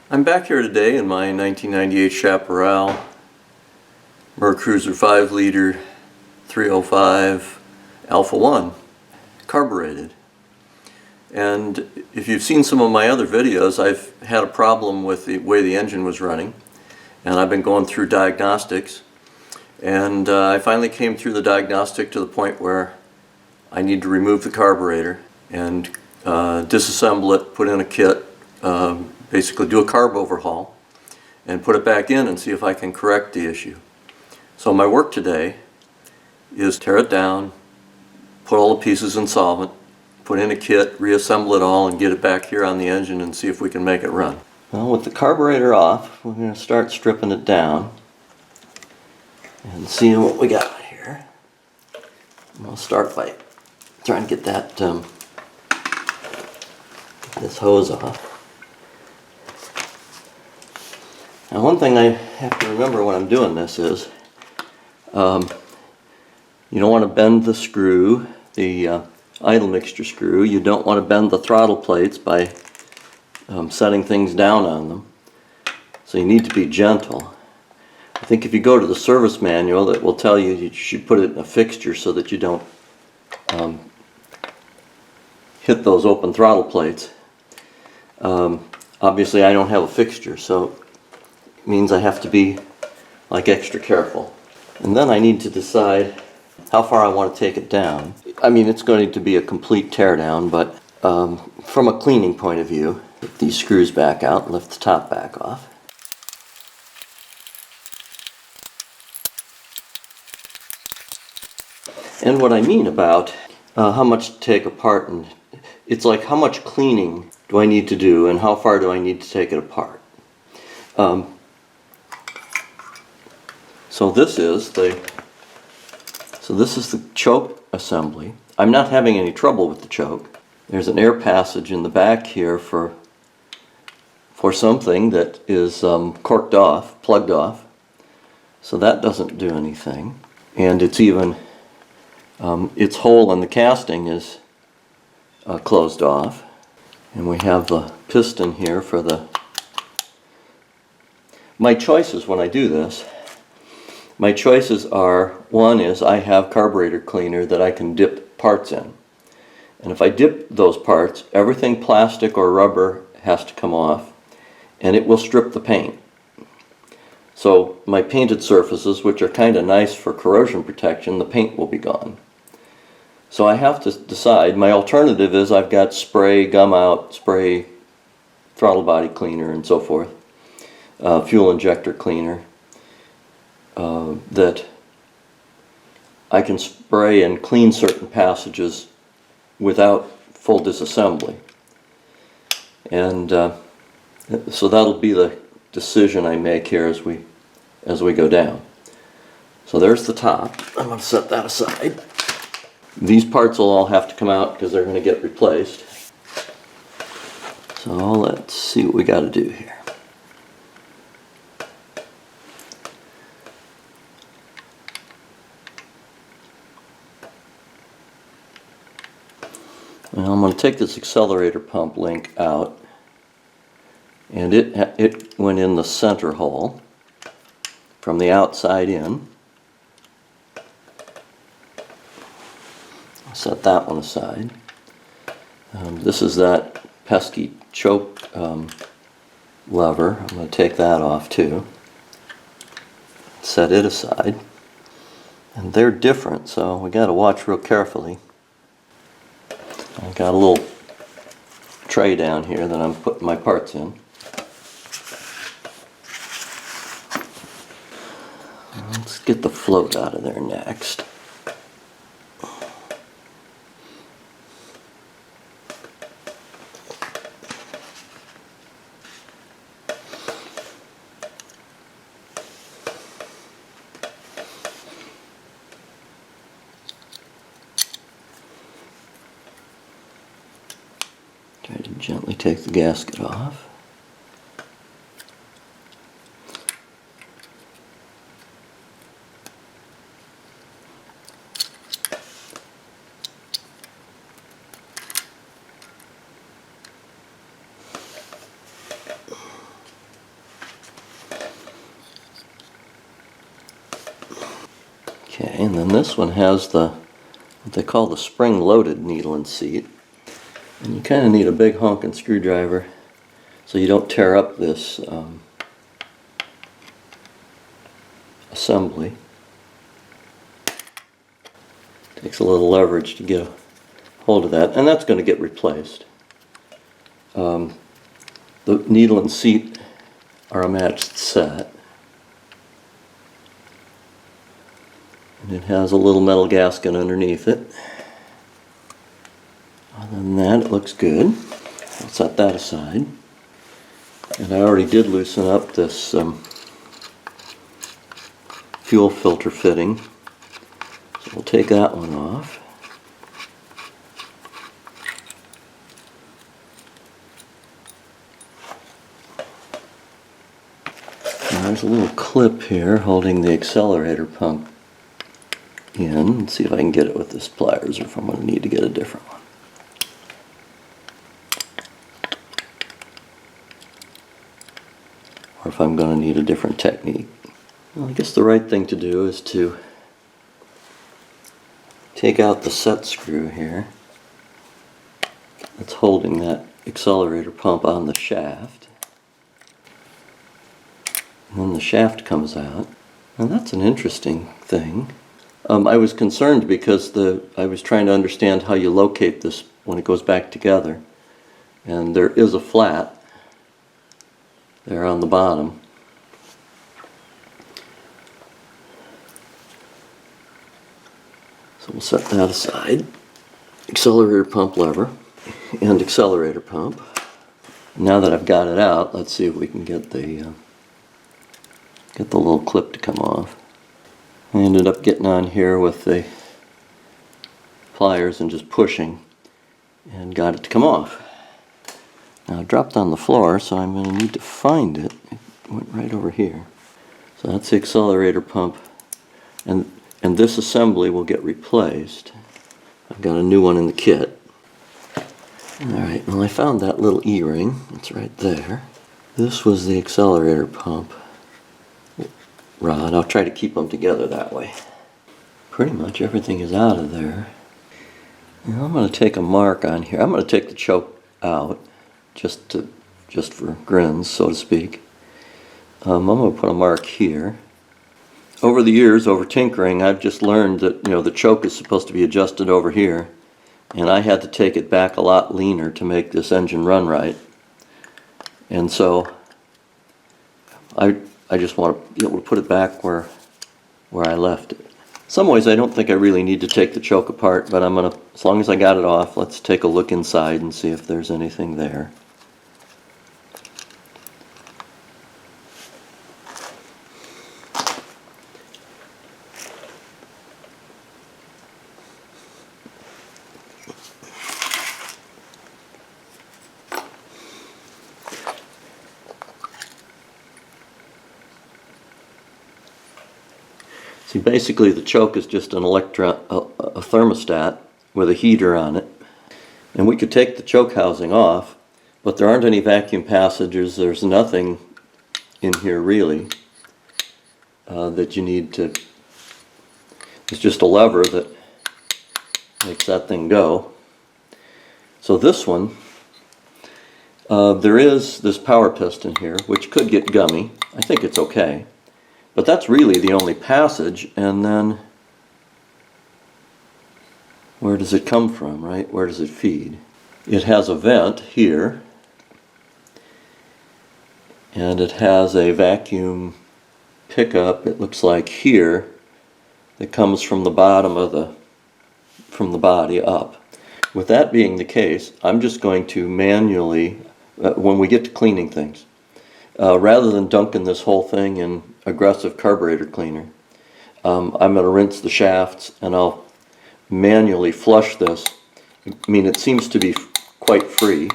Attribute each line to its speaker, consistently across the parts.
Speaker 1: I'm back here today in my 1998 Chaparral Mercruiser 5-liter 305 Alpha 1 carbureted. And if you've seen some of my other videos, I've had a problem with the way the engine was running, and I've been going through diagnostics, and I finally came through the diagnostic to the point where I need to remove the carburetor and disassemble it, put in a kit, basically do a carb overhaul and put it back in and see if I can correct the issue. So my work today is tear it down, put all the pieces in solvent, put in a kit, reassemble it all and get it back here on the engine and see if we can make it run. Well, with the carburetor off, we're going to start stripping it down and seeing what we got here. We'll start by trying to get that this hose off. Now, one thing I have to remember when I'm doing this is you don't want to bend the screw, the idle mixture screw. You don't want to bend the throttle plates by setting things down on them. So you need to be gentle. I think if you go to the service manual, it will tell you you should put it in a fixture so that you don't hit those open throttle plates. Obviously I don't have a fixture, so it means I have to be like extra careful. And then I need to decide how far I want to take it down. I mean, it's going to be a complete teardown, but from a cleaning point of view, get these screws back out and lift the top back off. And what I mean about how much to take apart, and it's like how much cleaning do I need to do and how far do I need to take it apart. So this is the choke assembly. I'm not having any trouble with the choke. There's an air passage in the back here for something that is corked off, plugged off. So that doesn't do anything. And it's even its hole in the casting is closed off. And we have the piston here for the... My choices when I do this, my choices are, one is I have carburetor cleaner that I can dip parts in. And if I dip those parts, everything plastic or rubber has to come off and it will strip the paint. So my painted surfaces, which are kind of nice for corrosion protection, the paint will be gone. So I have to decide. My alternative is I've got spray, gum out, spray, throttle body cleaner and so forth, fuel injector cleaner, that I can spray and clean certain passages without full disassembly. And so that'll be the decision I make here as we go down. So there's the top. I'm going to set that aside. These parts will all have to come out because they're going to get replaced. So let's see what we got to do here. Well, I'm going to take this accelerator pump link out, and it went in the center hole from the outside in. I'll set that one aside. This is that pesky choke lever. I'm going to take that off too. Set it aside. And they're different, so we got to watch real carefully. I've got a little tray down here that I'm putting my parts in. Let's get the float out of there next. Try to gently take the gasket off. Okay, and then this one has what they call the spring-loaded needle and seat. And you kind of need a big honking screwdriver so you don't tear up this assembly. Takes a little leverage to get a hold of that, and that's going to get replaced. The needle and seat are a matched set. And it has a little metal gasket underneath it. Other than that, it looks good. I'll set that aside. And I already did loosen up this fuel filter fitting. So we'll take that one off. And there's a little clip here holding the accelerator pump in. Let's see if I can get it with this pliers or if I'm going to need to get a different one. Or if I'm going to need a different technique. Well, I guess the right thing to do is to take out the set screw here that's holding that accelerator pump on the shaft. And then the shaft comes out. And that's an interesting thing. I was concerned because I was trying to understand how you locate this when it goes back together. And there is a flat there on the bottom. So we'll set that aside. Accelerator pump lever and accelerator pump. Now that I've got it out, let's see if we can get the little clip to come off. I ended up getting on here with the pliers and just pushing and got it to come off. Now it dropped on the floor, so I'm going to need to find it. It went right over here. So that's the accelerator pump, and this assembly will get replaced. I've got a new one in the kit. Alright, well I found that little E-ring. It's right there. This was the accelerator pump rod. I'll try to keep them together that way. Pretty much everything is out of there. Now I'm going to take a mark on here. I'm going to take the choke out just for grins, so to speak. I'm going to put a mark here. Over the years, over tinkering, I've just learned that the choke is supposed to be adjusted over here, and I had to take it back a lot leaner to make this engine run right. And so I just want to be able to put it back where I left it. In some ways I don't think I really need to take the choke apart, but I'm going to, as long as I got it off, let's take a look inside and see if there's anything there. See, basically the choke is just a thermostat with a heater on it. And we could take the choke housing off, but there aren't any vacuum passages. There's nothing in here really that you need to. It's just a lever that makes that thing go. So this one, there is this power piston here, which could get gummy. I think it's okay. But that's really the only passage, and then where does it come from, right? Where does it feed? It has a vent here, and it has a vacuum pickup, it looks like here, that comes from the bottom of from the body up. With that being the case, I'm just going to manually, when we get to cleaning things, rather than dunking this whole thing in aggressive carburetor cleaner, I'm going to rinse the shafts and I'll manually flush this. I mean, it seems to be quite free,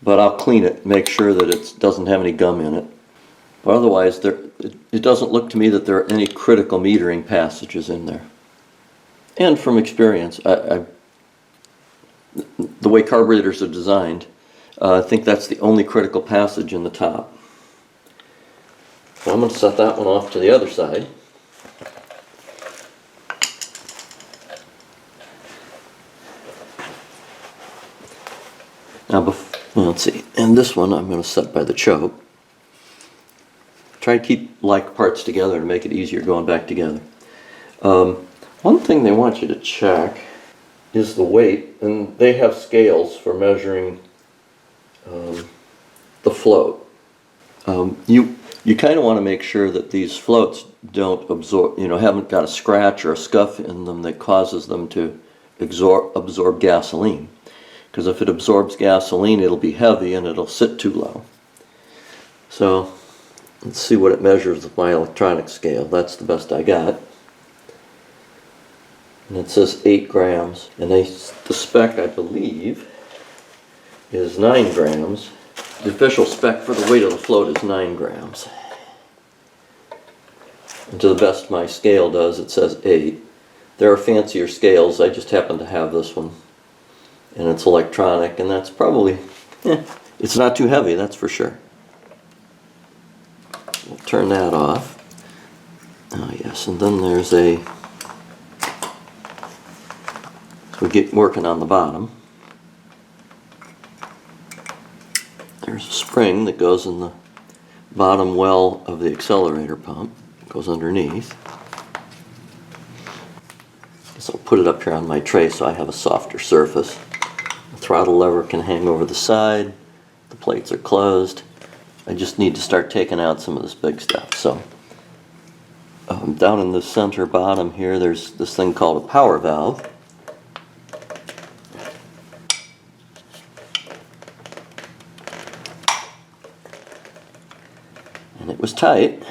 Speaker 1: but I'll clean it, make sure that it doesn't have any gum in it. But otherwise, it doesn't look to me that there are any critical metering passages in there. And from experience, the way carburetors are designed, I think that's the only critical passage in the top. So I'm going to set that one off to the other side. Now, let's see, and this one I'm going to set by the choke. Try to keep like parts together to make it easier going back together. One thing they want you to check is the weight, and they have scales for measuring the float. You kind of want to make sure that these floats don't absorb, haven't got a scratch or a scuff in them that causes them to absorb gasoline. Because if it absorbs gasoline, it'll be heavy and it'll sit too low. So let's see what it measures with my electronic scale. That's the best I got. And it says 8 grams. And the spec, I believe, is 9 grams. The official spec for the weight of the float is 9 grams. And to the best my scale does, it says 8. There are fancier scales. I just happen to have this one. And it's electronic, and that's probably, it's not too heavy, that's for sure. We'll turn that off. Oh yes, and then there's so we get working on the bottom. There's a spring that goes in the bottom well of the accelerator pump. It goes underneath. So I'll put it up here on my tray so I have a softer surface. The throttle lever can hang over the side. The plates are closed. I just need to start taking out some of this big stuff. So down in the center bottom here, there's this thing called a power valve. And it was tight.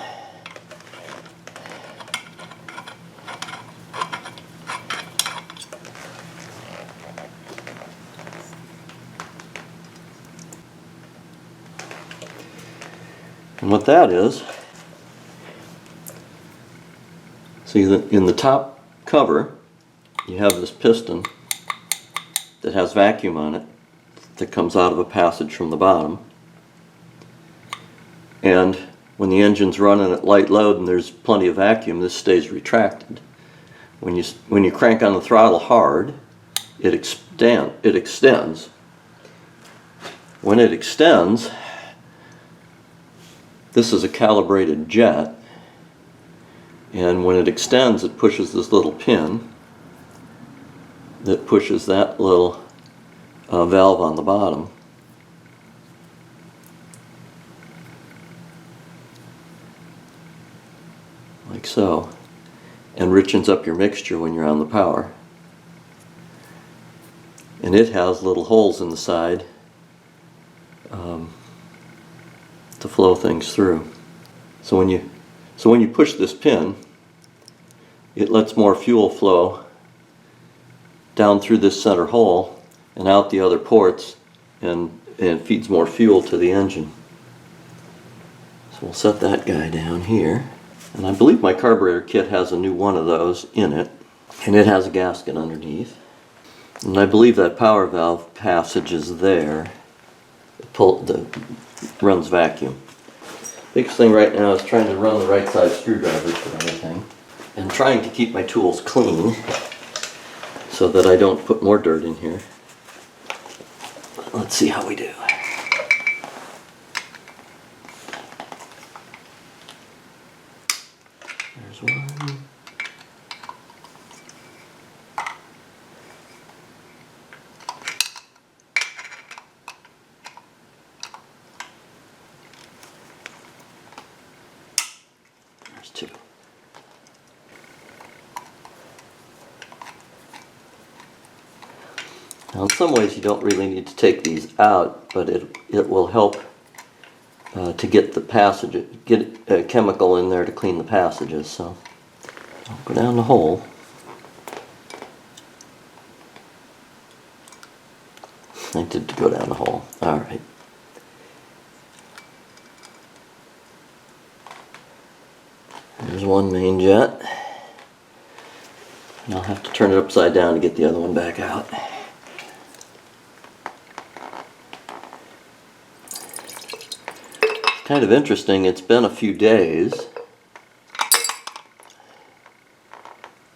Speaker 1: And what that is, see in the top cover, you have this piston that has vacuum on it that comes out of a passage from the bottom. And when the engine's running at light load and there's plenty of vacuum, this stays retracted. When you crank on the throttle hard, it extends. When it extends, this is a calibrated jet, and when it extends, it pushes this little pin that pushes that little valve on the bottom. Like so, and richens up your mixture when you're on the power. And it has little holes in the side to flow things through. So when you push this pin, it lets more fuel flow down through this center hole and out the other ports, and feeds more fuel to the engine. So we'll set that guy down here. And I believe my carburetor kit has a new one of those in it, and it has a gasket underneath. And I believe that power valve passage is there. Runs vacuum. Biggest thing right now is trying to run the right side screwdrivers for everything, and trying to keep my tools clean so that I don't put more dirt in here. Let's see how we do. There's one. There's two. Now in some ways you don't really need to take these out, but it will help to get the passage, get a chemical in there to clean the passages. So I'll go down the hole. I did go down the hole. All right. There's one main jet. And I'll have to turn it upside down to get the other one back out. It's kind of interesting. It's been a few days,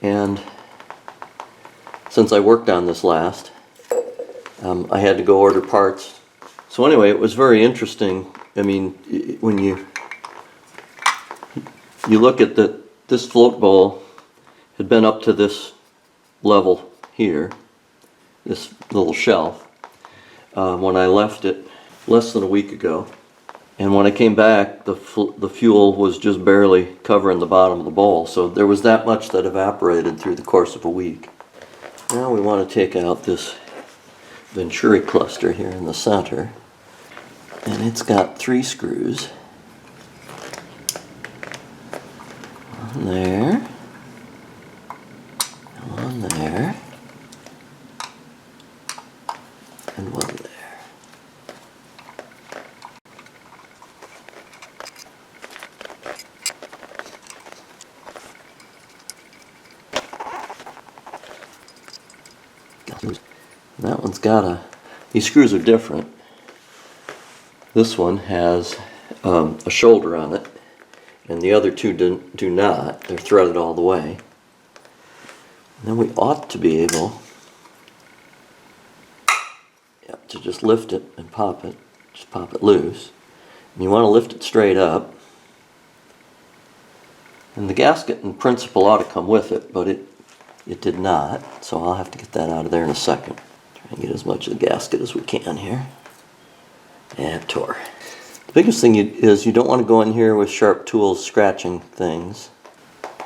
Speaker 1: and since I worked on this last, I had to go order parts So anyway, it was very interesting. I mean, when you look at this float bowl had been up to this level here, this little shelf, when I left it less than a week ago. And when I came back, the fuel was just barely covering the bottom of the bowl. So there was that much that evaporated through the course of a week. Now we want to take out this Venturi cluster here in the center. And it's got 3 screws. One there. One there. And one there. That one's got these screws are different. This one has a shoulder on it, and the other two do not. They're threaded all the way. And then we ought to be able to just lift it and pop it. Just pop it loose. And you want to lift it straight up. And the gasket in principle ought to come with it, but it did not, so I'll have to get that out of there in a second. Try and get as much of the gasket as we can here. And it tore. The biggest thing is you don't want to go in here with sharp tools scratching things.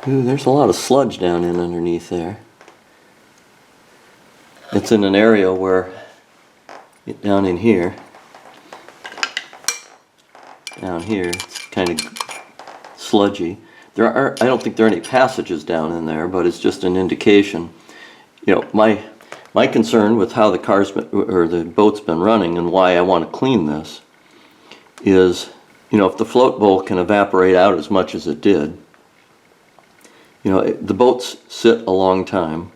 Speaker 1: Ooh, there's a lot of sludge down in underneath there. It's in an area where, down in here, it's kind of sludgy. I don't think there are any passages down in there, but it's just an indication. You know, my concern with how the boat's been running and why I want to clean this is, you know, if the float bowl can evaporate out as much as it did, you know, the boats sit a long time,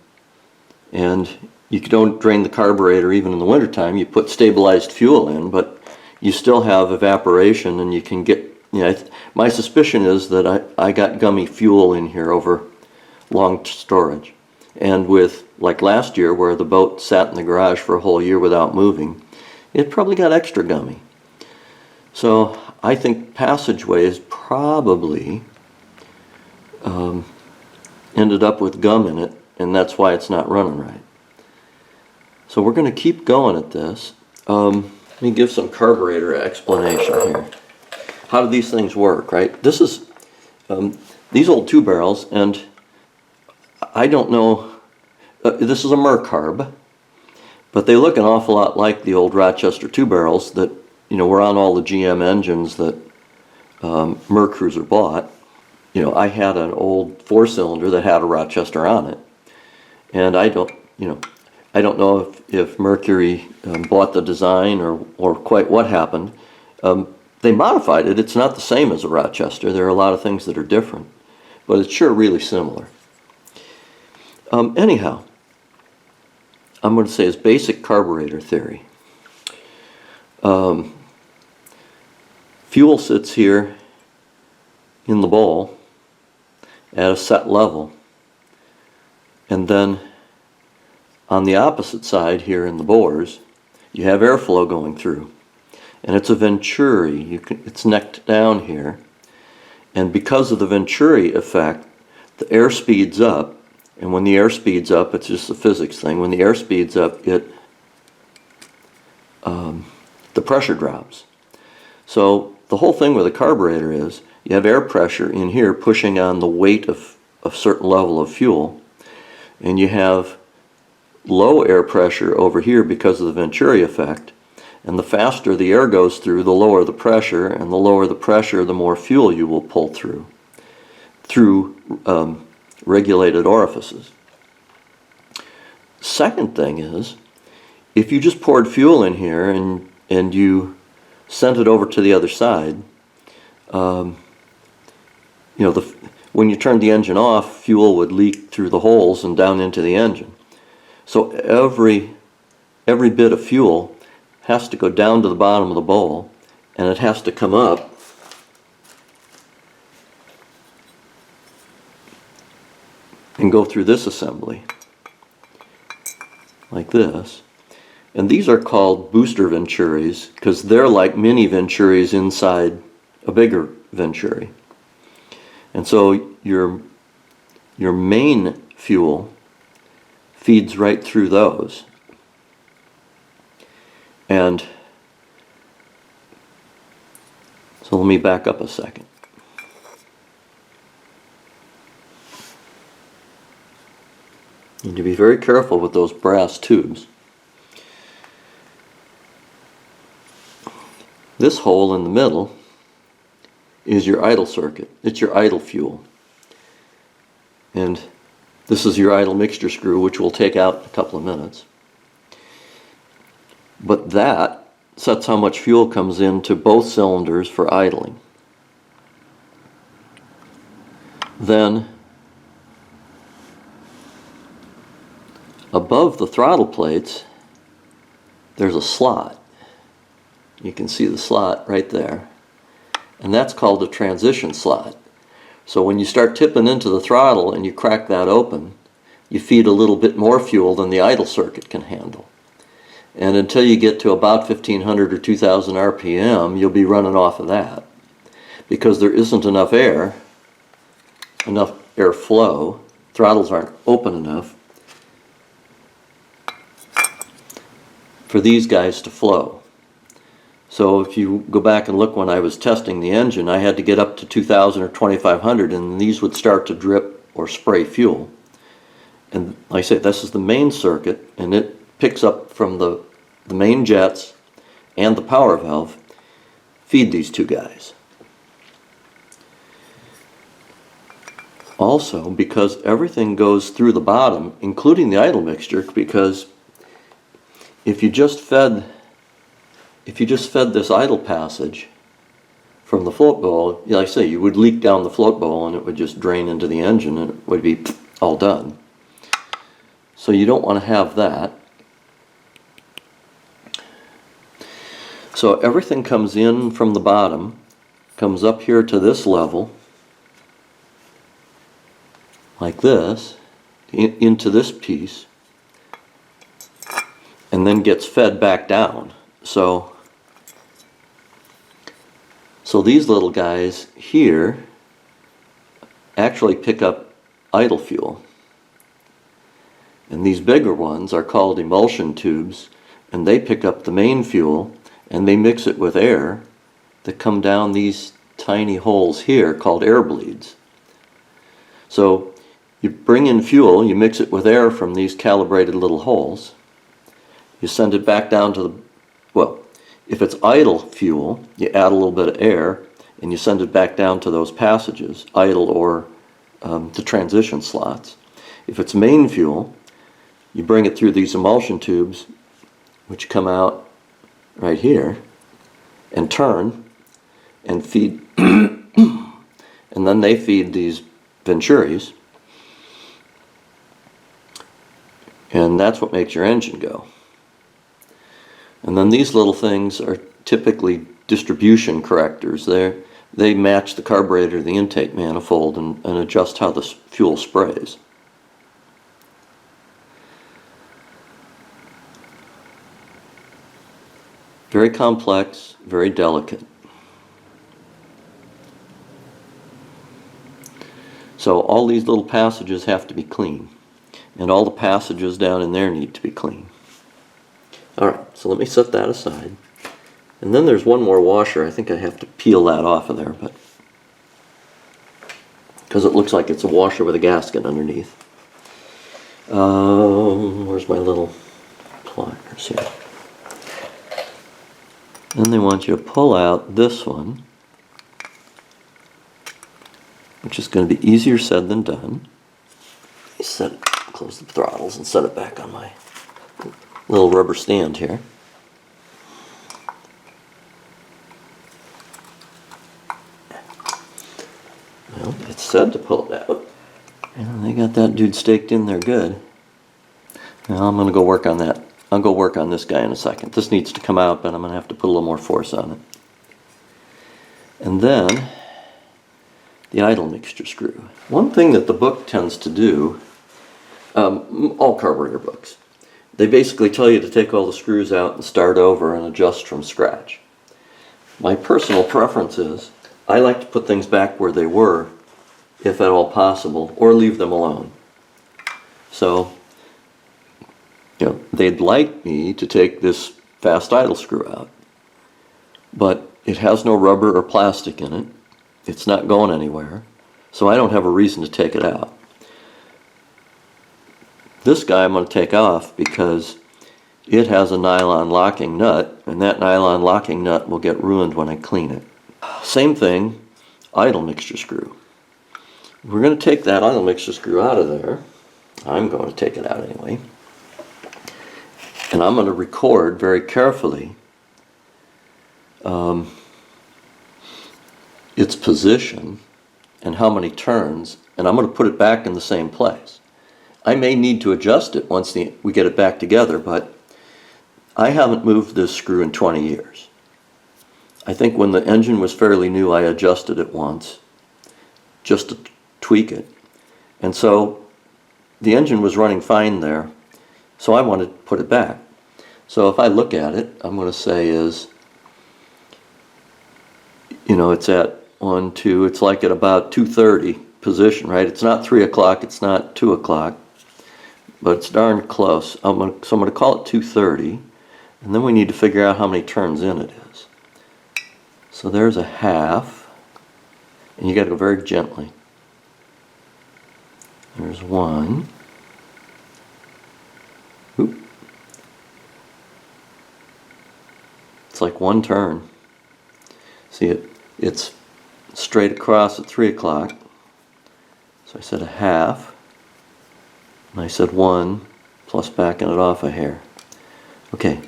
Speaker 1: and you don't drain the carburetor even in the wintertime. You put stabilized fuel in, but you still have evaporation, and you can get, you know, my suspicion is that I got gummy fuel in here over long storage. And with, like last year, where the boat sat in the garage for a whole year without moving, it probably got extra gummy. So I think passageways probably ended up with gum in it, and that's why it's not running right. So we're going to keep going at this. Let me give some carburetor explanation here. How do these things work, right? This is these old 2 barrels, and I don't know, this is a Mercarb, but they look an awful lot like the old Rochester 2 barrels that, you know, were on all the GM engines that Mercruiser bought. You know, I had an old 4-cylinder that had a Rochester on it, and I don't know if Mercury bought the design or quite what happened. They modified it. It's not the same as a Rochester. There are a lot of things that are different, but it's sure really similar. Anyhow, I'm going to say it's basic carburetor theory. Fuel sits here in the bowl at a set level, and then on the opposite side here in the bores, you have airflow going through. And it's a Venturi. It's necked down here. And because of the Venturi effect, the air speeds up. And when the air speeds up, it's just a physics thing. When the air speeds up, the pressure drops. So the whole thing with a carburetor is you have air pressure in here pushing on the weight of a certain level of fuel. And you have low air pressure over here because of the Venturi effect. And the faster the air goes through, the lower the pressure, and the lower the pressure, the more fuel you will pull through regulated orifices. Second thing is, if you just poured fuel in here and you sent it over to the other side, you know, when you turned the engine off, fuel would leak through the holes and down into the engine. So every bit of fuel has to go down to the bottom of the bowl, and it has to come up and go through this assembly like this. And these are called booster venturis because they're like mini venturis inside a bigger venturi. And so your main fuel feeds right through those. And so let me back up a second. You need to be very careful with those brass tubes. This hole in the middle is your idle circuit. It's your idle fuel. And this is your idle mixture screw, which we'll take out in a couple of minutes. But that sets how much fuel comes into both cylinders for idling. Then above the throttle plates, there's a slot. You can see the slot right there. And that's called a transition slot. So when you start tipping into the throttle and you crack that open, you feed a little bit more fuel than the idle circuit can handle. And until you get to about 1500 or 2000 RPM, you'll be running off of that. Because there isn't enough airflow, throttles aren't open enough for these guys to flow. So if you go back and look when I was testing the engine, I had to get up to 2000 or 2500 and these would start to drip or spray fuel. And like I say, this is the main circuit and it picks up from the main jets and the power valve, feed these two guys. Also, because everything goes through the bottom, including the idle mixture, because if you just fed this idle passage from the float bowl, like I say, you would leak down the float bowl and it would just drain into the engine and it would be all done. So you don't want to have that. So everything comes in from the bottom, comes up here to this level, like this, into this piece, and then gets fed back down. So these little guys here actually pick up idle fuel. And these bigger ones are called emulsion tubes, and they pick up the main fuel and they mix it with air that come down these tiny holes here called air bleeds. So you bring in fuel, you mix it with air from these calibrated little holes, you send it back down to the, well, if it's idle fuel, you add a little bit of air and you send it back down to those passages, idle or the transition slots. If it's main fuel, you bring it through these emulsion tubes, which come out right here and turn and feed, and then they feed these venturis, and that's what makes your engine go. And then these little things are typically distribution correctors. They match the carburetor to the intake manifold and adjust how the fuel sprays. Very complex, very delicate. So all these little passages have to be clean, and all the passages down in there need to be clean. Alright, so let me set that aside. And then there's one more washer. I think I have to peel that off of there, but because it looks like it's a washer with a gasket underneath. Where's my little pliers here? Then they want you to pull out this one, which is going to be easier said than done. Close the throttles and set it back on my little rubber stand here. Well, it's said to pull it out. And they got that dude staked in there good. Now I'm going to go work on that. I'll go work on this guy in a second. This needs to come out, but I'm going to have to put a little more force on it. And then the idle mixture screw. One thing that the book tends to do, all carburetor books, they basically tell you to take all the screws out and start over and adjust from scratch. My personal preference is I like to put things back where they were, if at all possible, or leave them alone. So, you know, they'd like me to take this fast idle screw out, but it has no rubber or plastic in it. It's not going anywhere, so I don't have a reason to take it out. This guy I'm going to take off because it has a nylon locking nut, and that nylon locking nut will get ruined when I clean it. Same thing, idle mixture screw. We're going to take that idle mixture screw out of there. I'm going to take it out anyway. And I'm going to record very carefully its position and how many turns, and I'm going to put it back in the same place. I may need to adjust it once we get it back together, but I haven't moved this screw in 20 years. I think when the engine was fairly new, I adjusted it once just to tweak it. And so the engine was running fine there, so I wanted to put it back. So if I look at it, I'm going to say is, you know, it's at 1, 2, it's like at about 2:30 position, right? It's not 3 o'clock, it's not 2 o'clock, but it's darn close. So I'm going to call it 2:30, and then we need to figure out how many turns in it is. So there's a half, and you got to go very gently. There's 1. Oop. It's like 1 turn. See, it's straight across at 3 o'clock. So I said a half, and I said 1 plus backing it off a hair. Okay.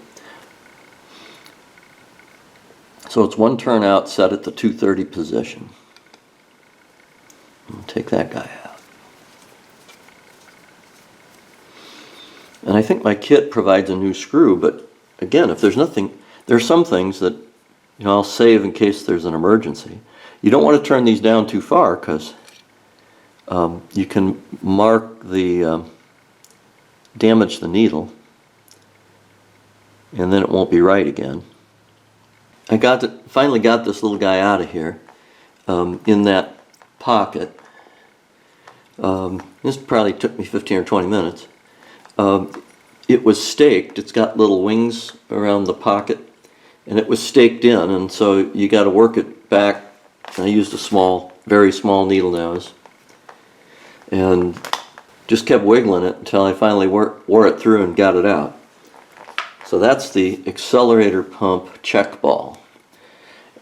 Speaker 1: So it's 1 turn out set at the 2:30 position. I'll take that guy out. And I think my kit provides a new screw, but again, if there's nothing, there's some things that, you know, I'll save in case there's an emergency. You don't want to turn these down too far because you can mark the damage the needle, and then it won't be right again. I finally got this little guy out of here in that pocket. This probably took me 15 or 20 minutes. It was staked. It's got little wings around the pocket, and it was staked in, and so you got to work it back. I used a small, very small needle nose, and just kept wiggling it until I finally wore it through and got it out. So that's the accelerator pump check ball.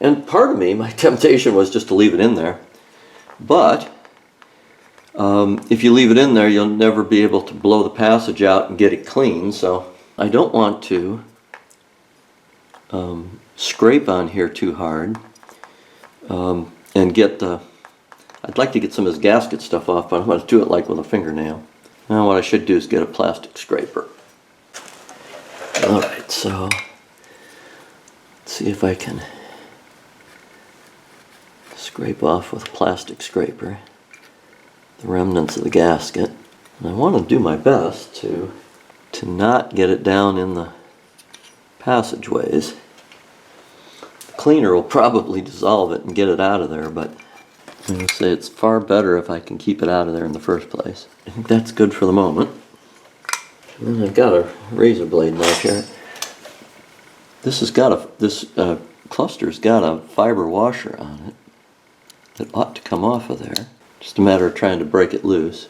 Speaker 1: And part of me, my temptation was just to leave it in there, but if you leave it in there, you'll never be able to blow the passage out and get it clean. So I don't want to scrape on here too hard and get the, I'd like to get some of this gasket stuff off, but I'm going to do it like with a fingernail. Now what I should do is get a plastic scraper. Alright, so let's see if I can scrape off with a plastic scraper the remnants of the gasket. And I want to do my best to not get it down in the passageways. The cleaner will probably dissolve it and get it out of there, but I'm going to say it's far better if I can keep it out of there in the first place. I think that's good for the moment. And then I've got a razor blade knife here. This has got this cluster's got a fiber washer on it that ought to come off of there. Just a matter of trying to break it loose.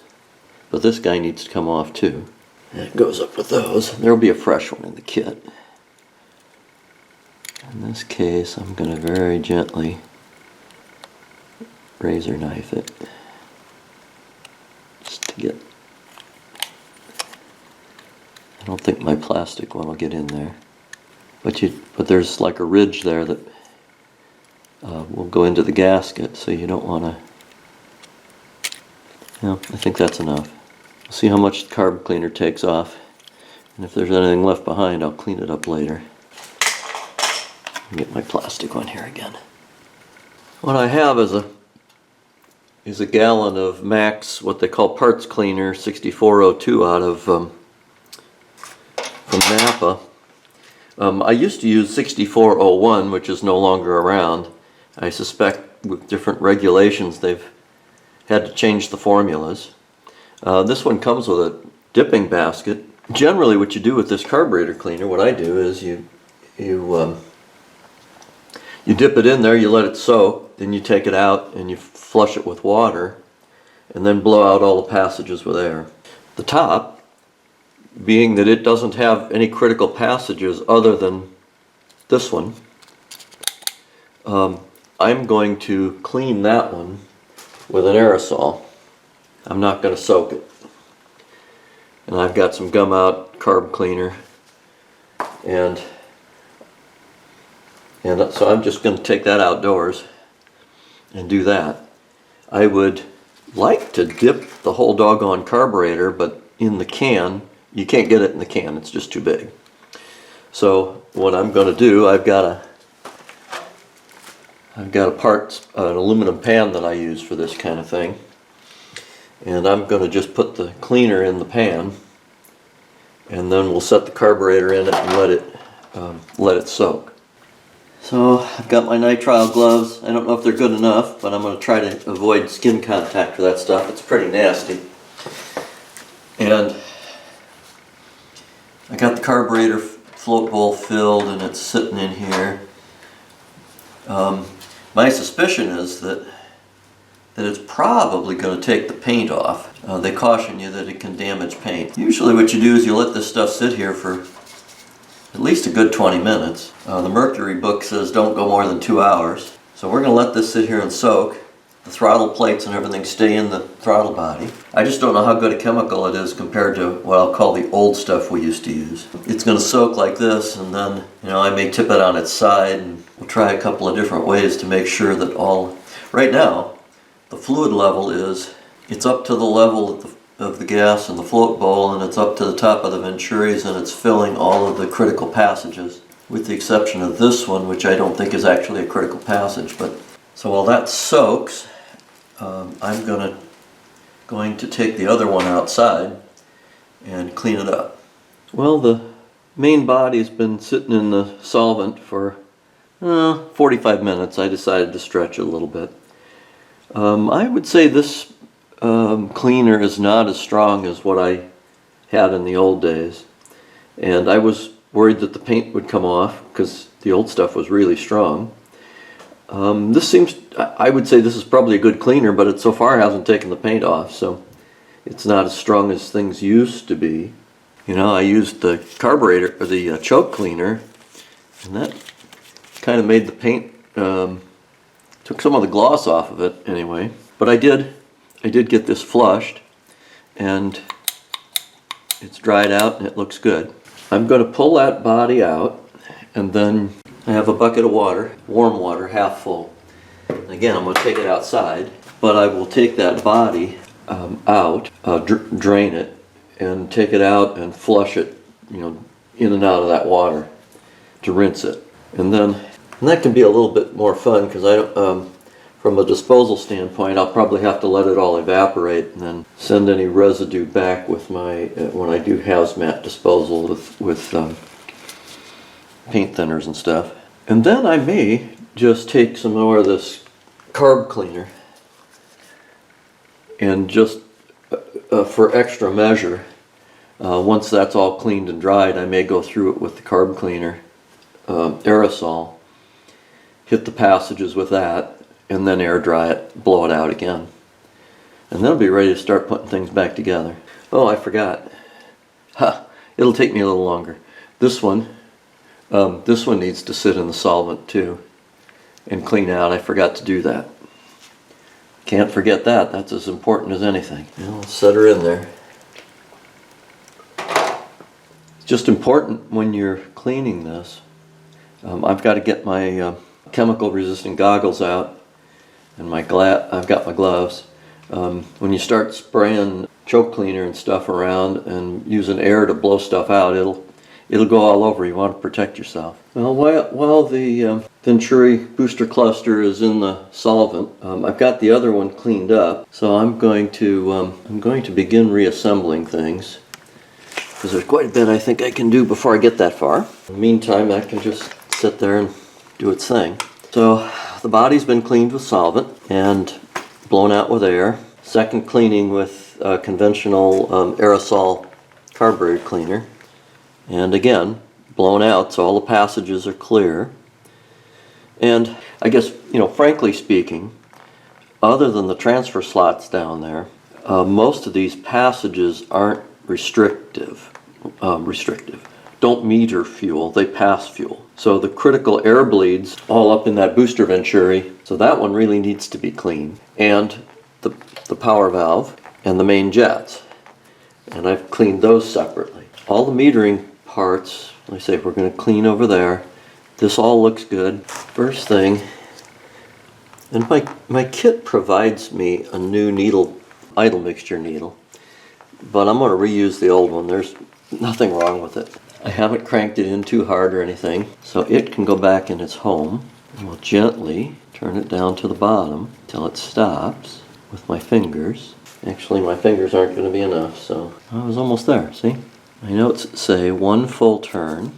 Speaker 1: But this guy needs to come off too. And it goes up with those. There'll be a fresh one in the kit. In this case, I'm going to very gently razor knife it. Just to get... I don't think my plastic one will get in there. But there's like a ridge there that will go into the gasket, so you don't want to... Yeah, I think that's enough. We'll see how much the carb cleaner takes off, and if there's anything left behind, I'll clean it up later. Get my plastic one here again. What I have is a gallon of Max, what they call parts cleaner 6402 out of from Napa. I used to use 6401, which is no longer around. I suspect with different regulations they've had to change the formulas. This one comes with a dipping basket. Generally what you do with this carburetor cleaner, what I do is you dip it in there, you let it soak, then you take it out and you flush it with water and then blow out all the passages with air. The top, being that it doesn't have any critical passages other than this one, I'm going to clean that one with an aerosol. I'm not going to soak it. And I've got some gum out carb cleaner, and so I'm just going to take that outdoors and do that. I would like to dip the whole doggone carburetor, but in the can, you can't get it in the can, it's just too big. So what I'm going to do, I've got an aluminum pan that I use for this kind of thing, and I'm going to just put the cleaner in the pan, and then we'll set the carburetor in it and let it soak. So I've got my nitrile gloves. I don't know if they're good enough, but I'm going to try to avoid skin contact for that stuff. It's pretty nasty. And I got the carburetor float bowl filled and it's sitting in here. My suspicion is that it's probably going to take the paint off. They caution you that it can damage paint. Usually what you do is you let this stuff sit here for at least a good 20 minutes. The Mercury book says don't go more than 2 hours. So we're going to let this sit here and soak. The throttle plates and everything stay in the throttle body. I just don't know how good a chemical it is compared to what I'll call the old stuff we used to use. It's going to soak like this, and then I may tip it on its side, and we'll try a couple of different ways to make sure that all... Right now, the fluid level it's up to the level of the gas in the float bowl, and it's up to the top of the Venturis, and it's filling all of the critical passages, with the exception of this one, which I don't think is actually a critical passage. But so while that soaks, I'm going to take the other one outside and clean it up. Well, the main body's been sitting in the solvent for 45 minutes. I decided to stretch it a little bit. I would say this cleaner is not as strong as what I had in the old days, and I was worried that the paint would come off because the old stuff was really strong. I would say this is probably a good cleaner, but it so far hasn't taken the paint off, so it's not as strong as things used to be. I used the carburetor, or the choke cleaner, and that kind of made the paint, took some of the gloss off of it anyway. But I did get this flushed, and it's dried out and it looks good. I'm going to pull that body out, and then I have a bucket of water, warm water, half full. And again, I'm going to take it outside, but I will take that body out, drain it, and take it out and flush it, in and out of that water to rinse it. And that can be a little bit more fun because I don't. From a disposal standpoint, I'll probably have to let it all evaporate and then send any residue back with my when I do hazmat disposal with paint thinners and stuff. And then I may just take some more of this carb cleaner and just for extra measure, once that's all cleaned and dried, I may go through it with the carb cleaner aerosol, hit the passages with that, and then air dry it, blow it out again. And then I'll be ready to start putting things back together. Oh, I forgot. It'll take me a little longer. This one needs to sit in the solvent too and clean out. I forgot to do that. Can't forget that. That's as important as anything. I'll set her in there. It's just important when you're cleaning this. I've got to get my chemical resistant goggles out, and I've got my gloves. When you start spraying choke cleaner and stuff around and using air to blow stuff out, it'll go all over. You want to protect yourself. Well, while the Venturi booster cluster is in the solvent, I've got the other one cleaned up. So I'm going to begin reassembling things. because there's quite a bit I think I can do before I get that far. In the meantime, that can just sit there and do its thing. So the body's been cleaned with solvent and blown out with air. Second cleaning with conventional aerosol carburetor cleaner. And again, blown out, so all the passages are clear. And I guess, frankly speaking, other than the transfer slots down there, most of these passages aren't restrictive. Don't meter fuel, they pass fuel. So the critical air bleeds all up in that booster venturi, so that one really needs to be cleaned. And the power valve and the main jets. And I've cleaned those separately. All the metering parts, like I say, we're going to clean over there. This all looks good. First thing, and my kit provides me a new needle, idle mixture needle, but I'm going to reuse the old one. There's nothing wrong with it. I haven't cranked it in too hard or anything, so it can go back in its home. And we'll gently turn it down to the bottom till it stops with my fingers. Actually, my fingers aren't going to be enough, so I was almost there, see? My notes say 1 full turn.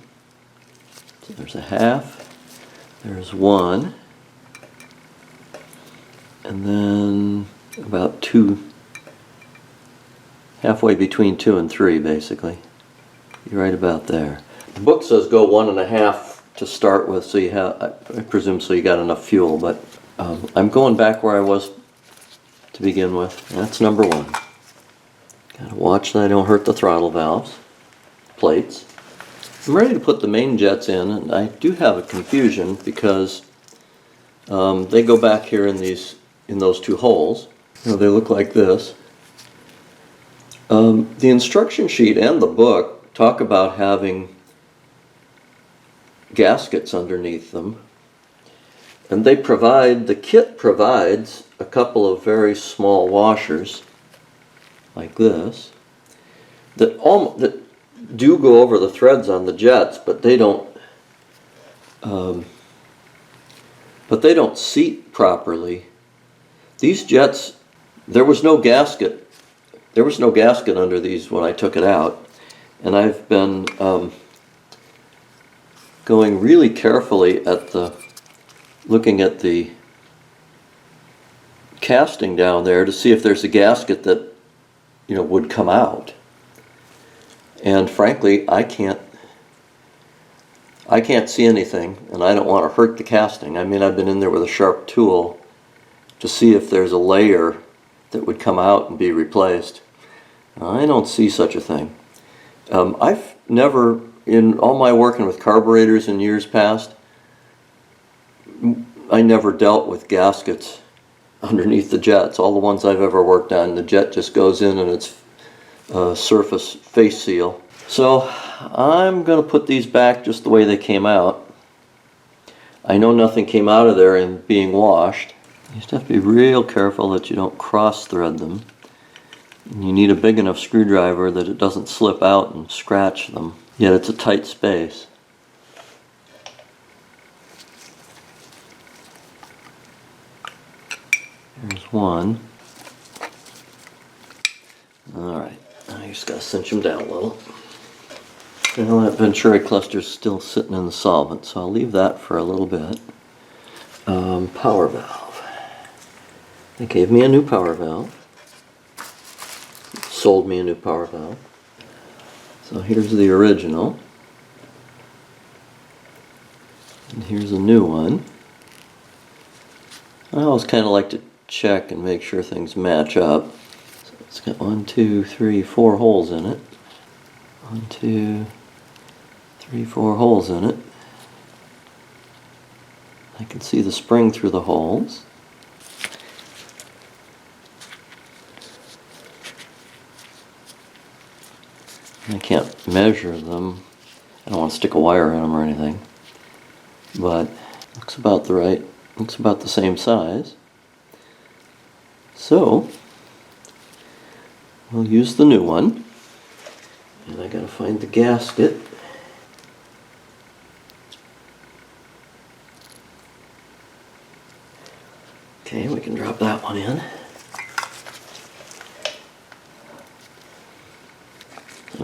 Speaker 1: So there's a half, there's 1, and then about 2, halfway between 2 and 3 basically. You're right about there. The book says go 1.5 to start with, so you have, I presume, so you got enough fuel, but I'm going back where I was to begin with. That's number 1. Gotta watch that I don't hurt the throttle valves, plates. I'm ready to put the main jets in, and I do have a confusion because they go back here in those 2 holes. They look like this. The instruction sheet and the book talk about having gaskets underneath them, and the kit provides a couple of very small washers like this that do go over the threads on the jets, but they don't seat properly. These jets, there was no gasket under these when I took it out, and I've been going really carefully at looking at the casting down there to see if there's a gasket that would come out. And frankly, I can't see anything, and I don't want to hurt the casting. I mean, I've been in there with a sharp tool to see if there's a layer that would come out and be replaced. I don't see such a thing. I've never, in all my working with carburetors in years past, I never dealt with gaskets underneath the jets. All the ones I've ever worked on, the jet just goes in and it's surface face seal. So I'm going to put these back just the way they came out. I know nothing came out of there in being washed. You just have to be real careful that you don't cross thread them. And you need a big enough screwdriver that it doesn't slip out and scratch them, yet it's a tight space. There's one. Alright, now you just got to cinch them down a little. Well, that Venturi cluster's still sitting in the solvent, so I'll leave that for a little bit. Power valve. They gave me a new power valve. Sold me a new power valve. So here's the original. And here's a new one. I always kind of like to check and make sure things match up. So it's got 1, 2, 3, 4 holes in it. 1, 2, 3, 4 holes in it. I can see the spring through the holes. I can't measure them. I don't want to stick a wire in them or anything. But looks about looks about the same size. So we'll use the new one. And I gotta find the gasket. Okay, we can drop that one in.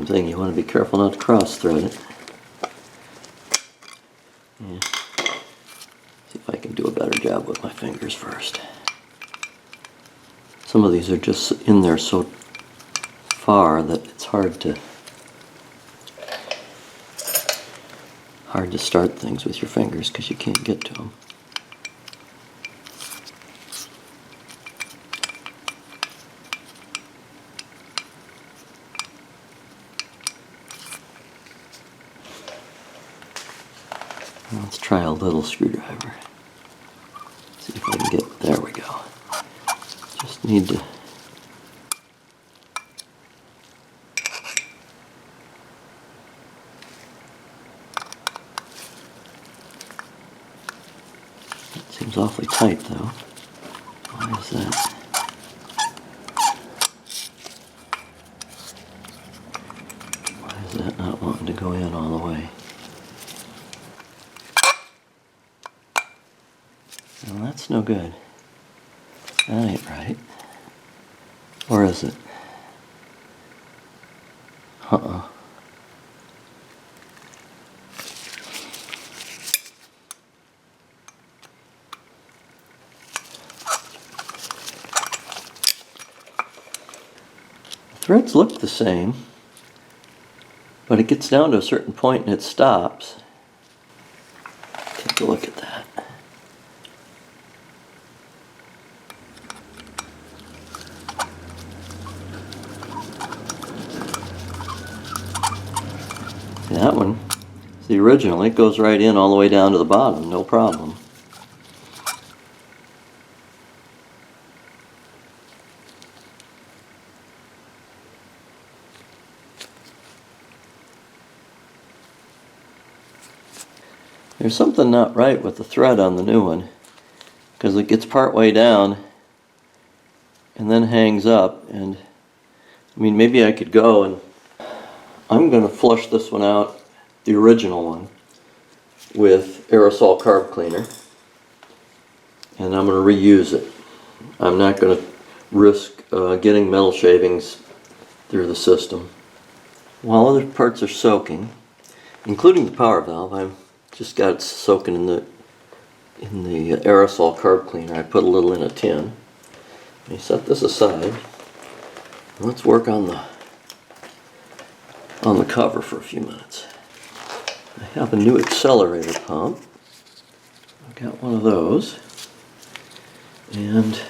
Speaker 1: same thing. You want to be careful not to cross-thread it. Yeah. See if I can do a better job with my fingers first. Some of these are just in there so far that it's hard to start things with your fingers because you can't get to them. Let's try a little screwdriver. See if I can get, there we go. Just need to it seems awfully tight though. Why is that? Why is that not wanting to go in all the way? Well, that's no good. That ain't right. Or is it? Uh-uh. The threads look the same, but it gets down to a certain point and it stops. Take a look at that. That one, the original, it goes right in all the way down to the bottom, no problem. There's something not right with the thread on the new one, because it gets part way down and then hangs up, and I mean maybe I could go and I'm going to flush this one out, the original one, with aerosol carb cleaner, and I'm going to reuse it. I'm not going to risk getting metal shavings through the system. While other parts are soaking, including the power valve, I've just got it soaking in the aerosol carb cleaner. I put a little in a tin. Let me set this aside. Let's work on the cover for a few minutes. I have a new accelerator pump. I've got one of those. And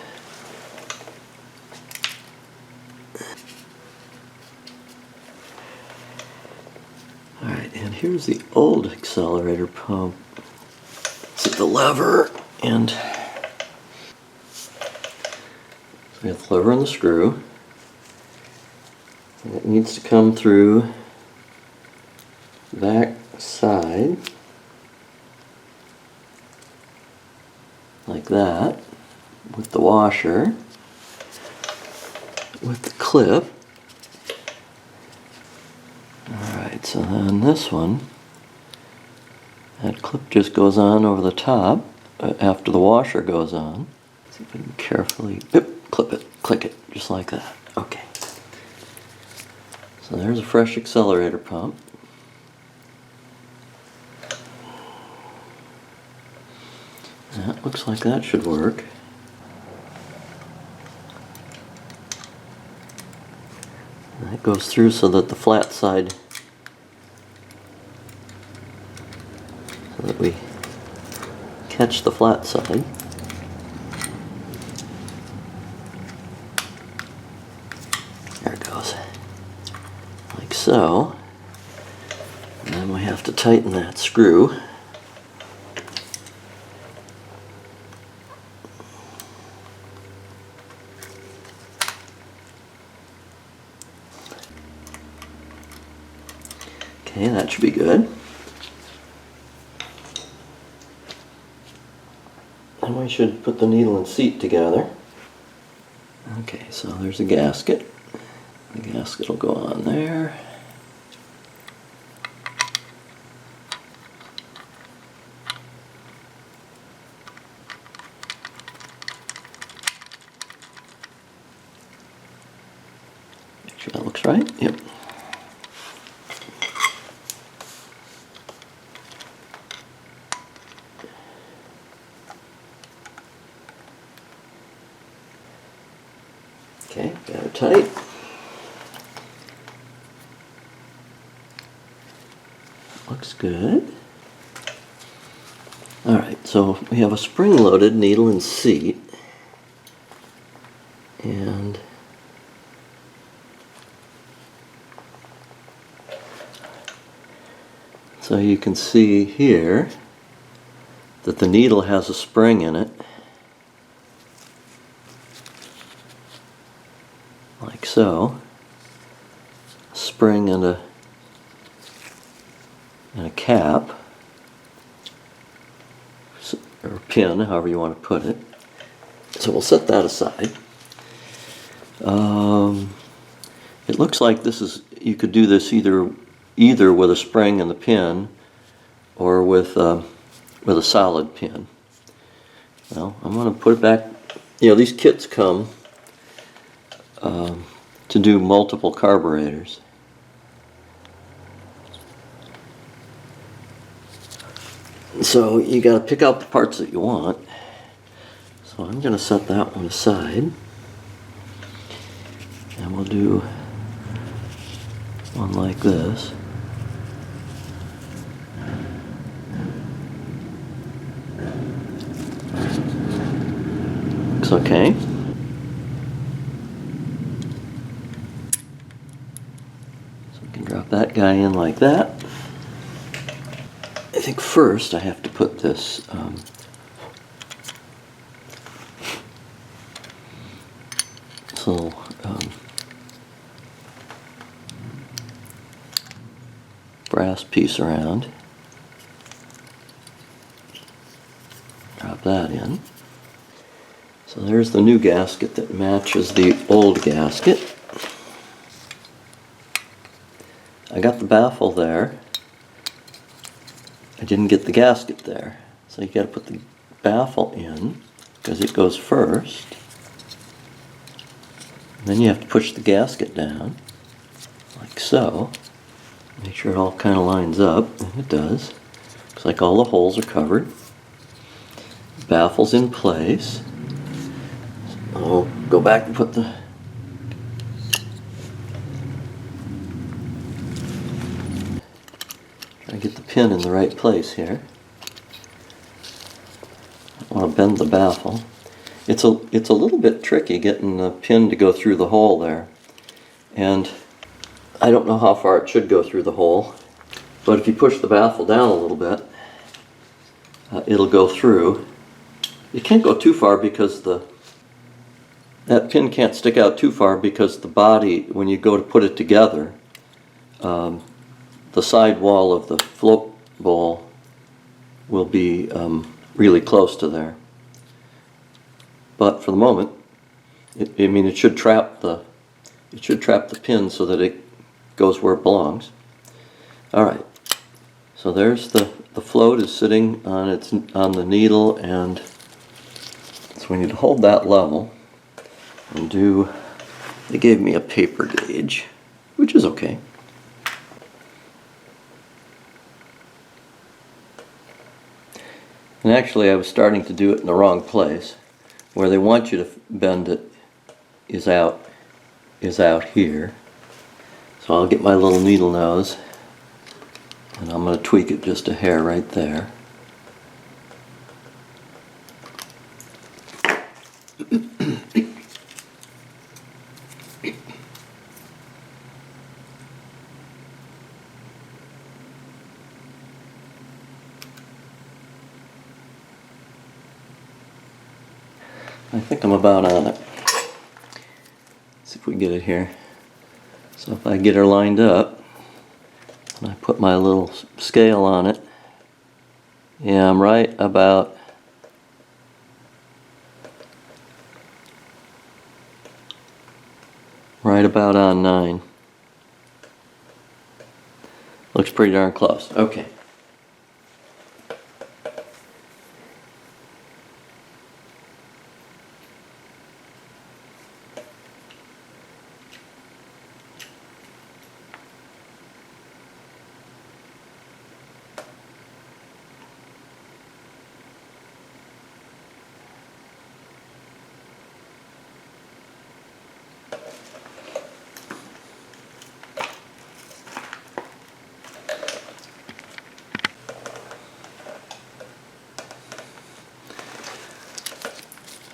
Speaker 1: alright, and here's the old accelerator pump. It's at the lever, and so we have the lever and the screw. And it needs to come through back side like that with the washer, with the clip. Alright, so then this one, that clip just goes on over the top after the washer goes on. See if I can carefully clip it, click it, just like that. Okay. So there's a fresh accelerator pump. That looks like that should work. And that goes through so that the flat side, so that we catch the flat side. There it goes. Like so. And then we have to tighten that screw. Okay, that should be good. And we should put the needle and seat together. Okay, so there's a gasket. The gasket will go on there. Make sure that looks right. Yep. tight. Looks good. Alright, so we have a spring-loaded needle and seat. And so you can see here that the needle has a spring in it, like so. A spring and a cap, or pin, however you want to put it. So we'll set that aside. It looks like this is, you could do this either with a spring and the pin, or with a solid pin. Well, I'm going to put it back. You know, these kits come to do multiple carburetors. So you got to pick out the parts that you want. So I'm going to set that one aside. And we'll do one like this. Looks okay. So we can drop that guy in like that. I think first I have to put this little brass piece around. Drop that in. So there's the new gasket that matches the old gasket. I got the baffle there. I didn't get the gasket there. So you got to put the baffle in because it goes first. And then you have to push the gasket down like so. Make sure it all kind of lines up, and it does. Looks like all the holes are covered. The baffle's in place. So I'll go back and put the get the pin in the right place here. I want to bend the baffle. It's a little bit tricky getting the pin to go through the hole there, and I don't know how far it should go through the hole, but if you push the baffle down a little bit, it'll go through. It can't go too far because that pin can't stick out too far because the body, when you go to put it together, the side wall of the float bowl will be really close to there. But for the moment, it should trap the pin so that it goes where it belongs. All right. So there's the float is sitting on the needle, and so we need to hold that level and do. They gave me a paper gauge, which is okay. And actually I was starting to do it in the wrong place. Where they want you to bend it is out here. So I'll get my little needle nose and I'm going to tweak it just a hair right there. I think I'm about on it. Let's see if we can get it here. So if I get her lined up, and I put my little scale on it, yeah, I'm right about on 9. Looks pretty darn close. Okay. Okay, so I'm going to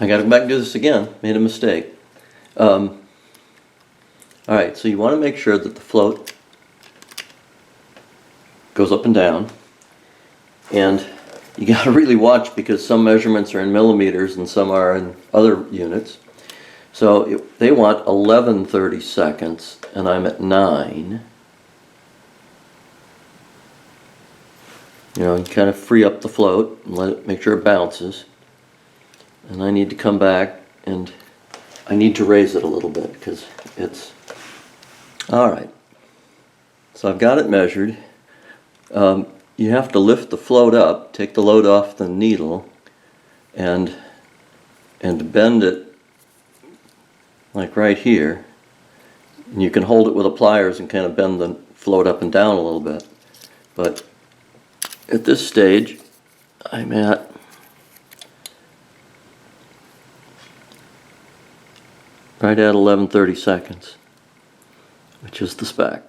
Speaker 1: I gotta go back and do this again. Made a mistake. Alright, so you want to make sure that the float goes up and down. And you gotta really watch because some measurements are in millimeters and some are in other units. So they want 11/30 seconds and I'm at 9. You know, you kind of free up the float and let it make sure it bounces. And I need to come back and I need to raise it a little bit because it's alright. So I've got it measured. You have to lift the float up, take the load off the needle, and bend it like right here. And you can hold it with the pliers and kind of bend the float up and down a little bit. But at this stage, I'm at right at 11/30 seconds, which is the spec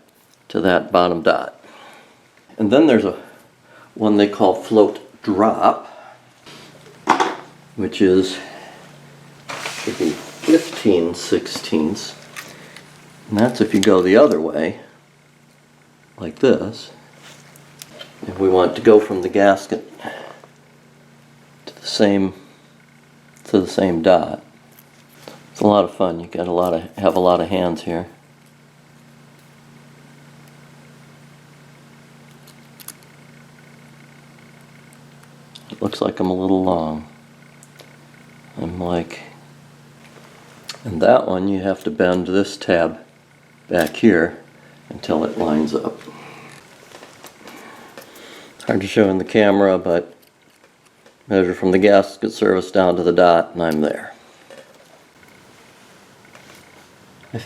Speaker 1: to that bottom dot. And then there's one they call float drop, which is should be 15/16, and that's if you go the other way, like this. If we want to go from the gasket to the same dot. It's a lot of fun. You got have a lot of hands here. It looks like I'm a little long. And that one you have to bend this tab back here until it lines up. Hard to show in the camera, but measure from the gasket surface down to the dot and I'm there. I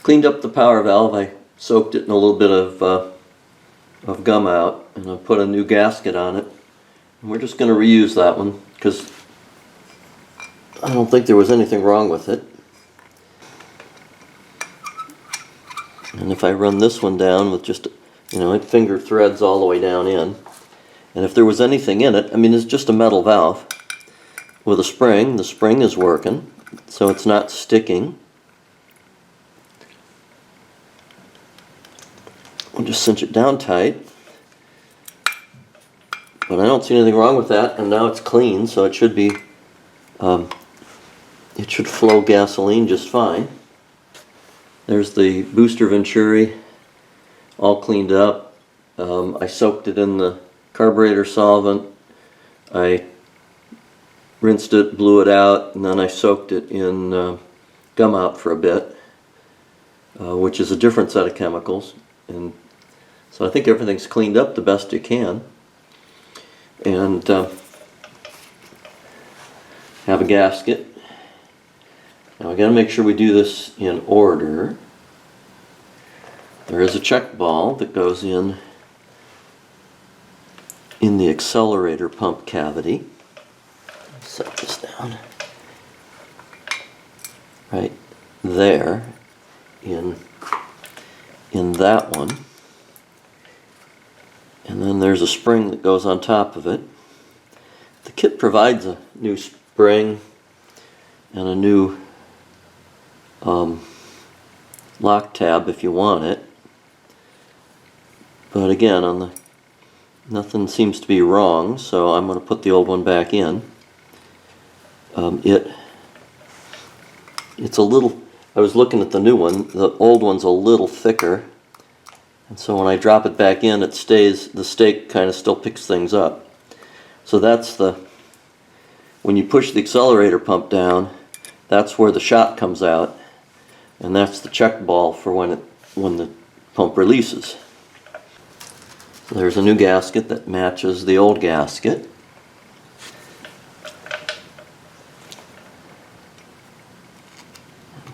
Speaker 1: cleaned up the power valve. I soaked it in a little bit of gum out and I put a new gasket on it. And we're just going to reuse that one because I don't think there was anything wrong with it. And if I run this one down with just, it finger threads all the way down in. And if there was anything in it, it's just a metal valve with a spring. The spring is working, so it's not sticking. We'll just cinch it down tight. But I don't see anything wrong with that, and now it's clean, so it should be, it should flow gasoline just fine. There's the booster venturi, all cleaned up. I soaked it in the carburetor solvent. I rinsed it, blew it out, and then I soaked it in gum out for a bit, which is a different set of chemicals. And so I think everything's cleaned up the best you can. And have a gasket. Now we got to make sure we do this in order. There is a check ball that goes in the accelerator pump cavity. Set this down right there in that one. And then there's a spring that goes on top of it. The kit provides a new spring and a new lock tab if you want it. But again, nothing seems to be wrong, so I'm going to put the old one back in. It's a little, I was looking at the new one, the old one's a little thicker. And so when I drop it back in, it stays, the stake kind of still picks things up. So that's when you push the accelerator pump down, that's where the shot comes out. And that's the check ball for when the pump releases. So there's a new gasket that matches the old gasket.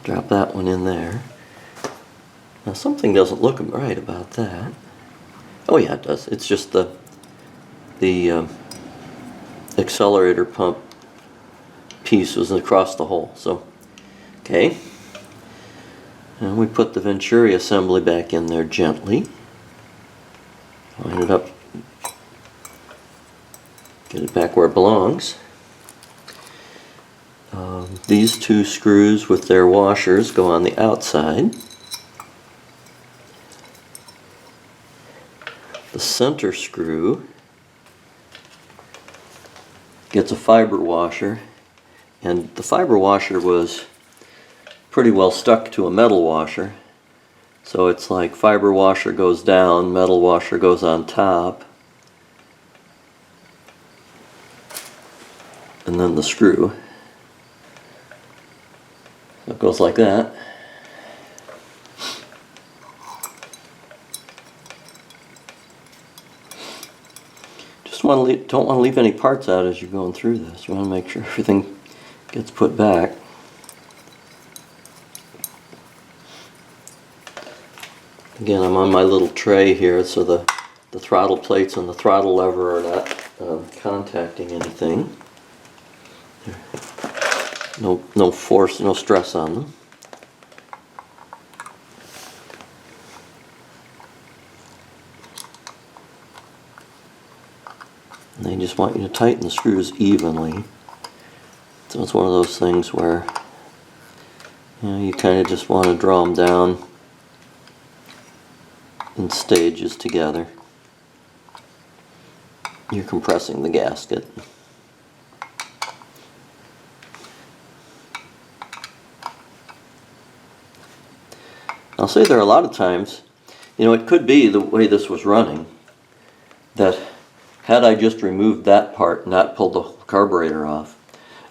Speaker 1: Drop that one in there. Now something doesn't look right about that. Oh yeah, it does. It's just the accelerator pump piece was across the hole. So, okay. And we put the venturi assembly back in there gently. Line it up. Get it back where it belongs. These two screws with their washers go on the outside. The center screw gets a fiber washer, and the fiber washer was pretty well stuck to a metal washer, so it's like fiber washer goes down, metal washer goes on top, and then the screw. So it goes like that. Don't want to leave any parts out as you're going through this. You want to make sure everything gets put back. Again, I'm on my little tray here, so the throttle plates and the throttle lever are not contacting anything. No force, no stress on them. And they just want you to tighten the screws evenly. So it's one of those things where you kind of just want to draw them down in stages together. You're compressing the gasket. I'll say there are a lot of times, it could be the way this was running, that had I just removed that part, not pulled the carburetor off,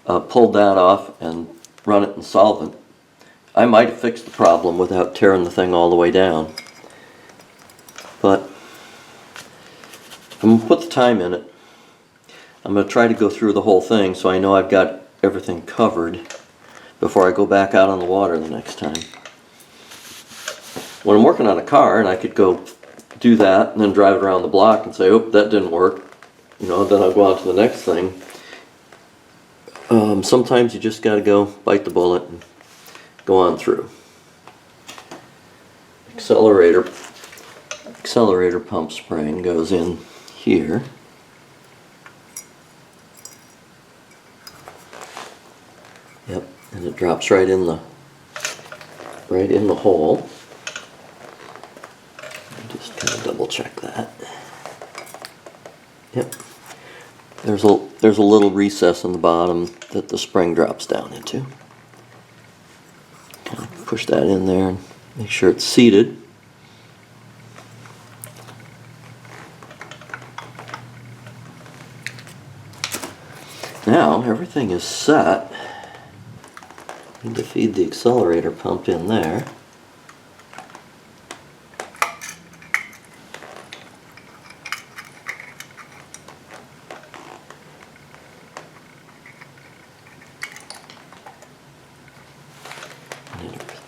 Speaker 1: pulled that off and run it in solvent, I might have fixed the problem without tearing the thing all the way down. But I'm going to put the time in it. I'm going to try to go through the whole thing so I know I've got everything covered before I go back out on the water the next time. When I'm working on a car and I could go do that and then drive it around the block and say, oh, that didn't work, then I'll go on to the next thing. Sometimes you just got to go bite the bullet and go on through. Accelerator pump spring goes in here. Yep, and it drops right in the hole. Just kind of double check that. Yep. There's a little recess in the bottom that the spring drops down into. Kind of push that in there and make sure it's seated. Now everything is set. Need to feed the accelerator pump in there.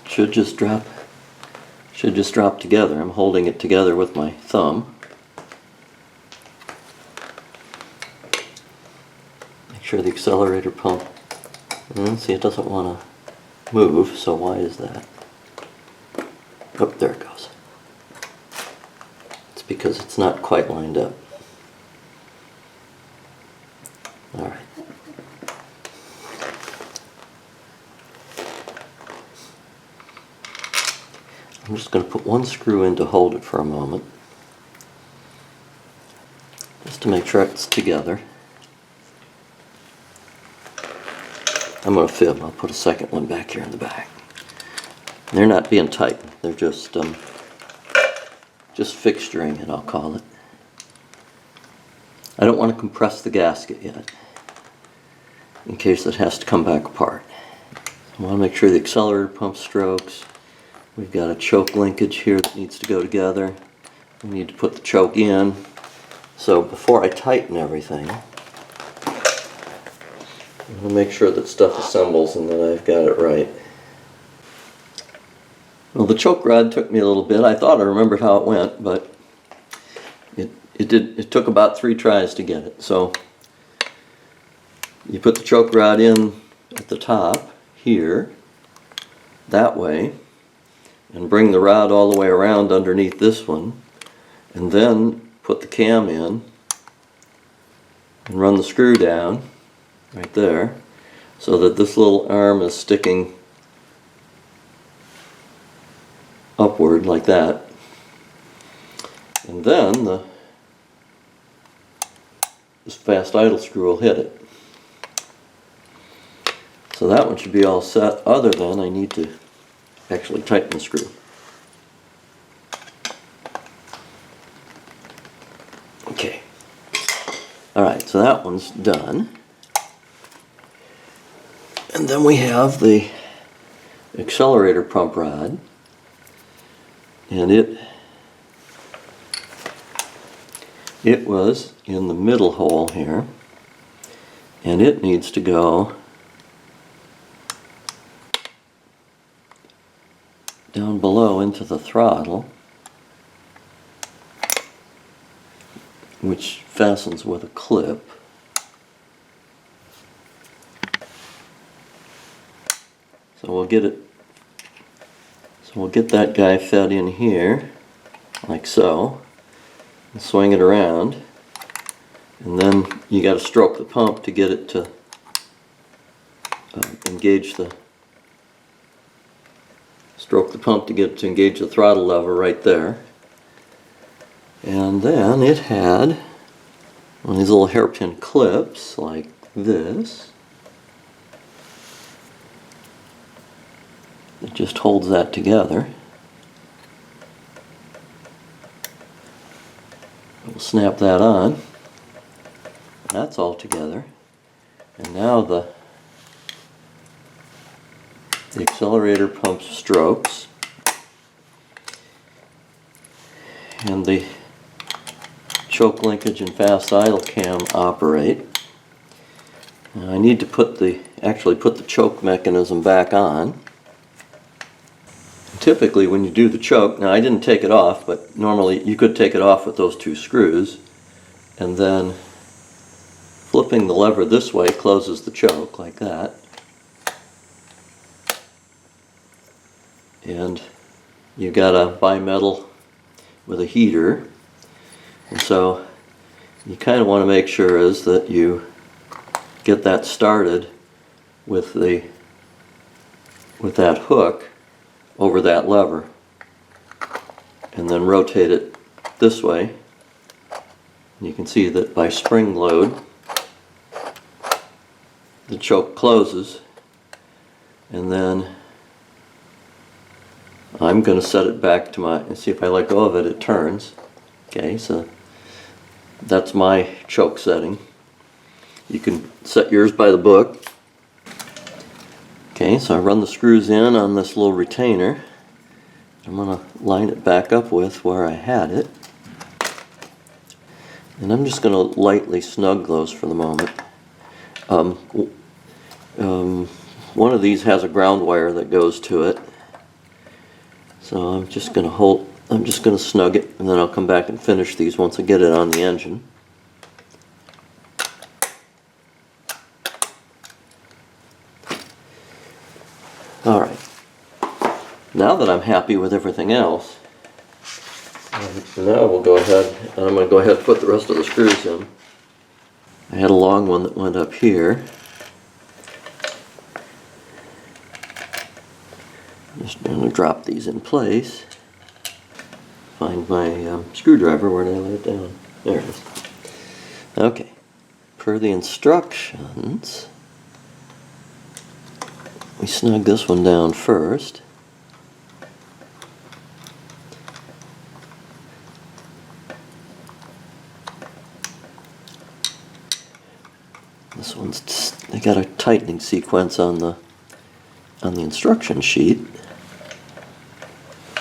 Speaker 1: Should just drop together. I'm holding it together with my thumb. Make sure the accelerator pump, see, it doesn't want to move, so why is that? Oh, there it goes. It's because it's not quite lined up. All right. I'm just going to put one screw in to hold it for a moment, just to make sure it's together. I'm going to fib. I'll put a second one back here in the back. They're not being tightened. They're just fixturing it, I'll call it. I don't want to compress the gasket yet, in case it has to come back apart. I want to make sure the accelerator pump strokes. We've got a choke linkage here that needs to go together. We need to put the choke in. So before I tighten everything, I'm going to make sure that stuff assembles and that I've got it right. Well, the choke rod took me a little bit. I thought I remembered how it went, but it took about 3 tries to get it. So you put the choke rod in at the top here, that way, and bring the rod all the way around underneath this one, and then put the cam in and run the screw down right there. so that this little arm is sticking upward like that. And then this fast idle screw will hit it. So that one should be all set, other than I need to actually tighten the screw. Okay. Alright, so that one's done. And then we have the accelerator pump rod. And it was in the middle hole here. And it needs to go down below into the throttle, which fastens with a clip. So we'll get that guy fed in here, like so, and swing it around, and then you got to stroke the pump to get it to engage the throttle lever right there. And then it had one of these little hairpin clips like this. It just holds that together. We'll snap that on. That's all together. And now the accelerator pump strokes, and the choke linkage and fast idle cam operate. Now I need to actually put the choke mechanism back on. Typically when you do the choke, now I didn't take it off, but normally you could take it off with those two screws, and then flipping the lever this way closes the choke like that. And you got a bimetal with a heater, and so you kind of want to make sure is that you get that started with that hook over that lever, and then rotate it this way. And you can see that by spring load the choke closes, and then I'm going to set it back to and see if I let go of it, it turns. Okay, so that's my choke setting. You can set yours by the book. Okay, so I run the screws in on this little retainer. I'm going to line it back up with where I had it. And I'm just going to lightly snug those for the moment. One of these has a ground wire that goes to it. So I'm just going to snug it, and then I'll come back and finish these once I get it on the engine. Alright, now that I'm happy with everything else, now we'll go ahead, and I'm going to go ahead and put the rest of the screws in. I had a long one that went up here. Just going to drop these in place. Find my screwdriver. Where did I lay it down? There it is. Okay, per the instructions, we snug this one down first. This one's, they got a tightening sequence on the instruction sheet.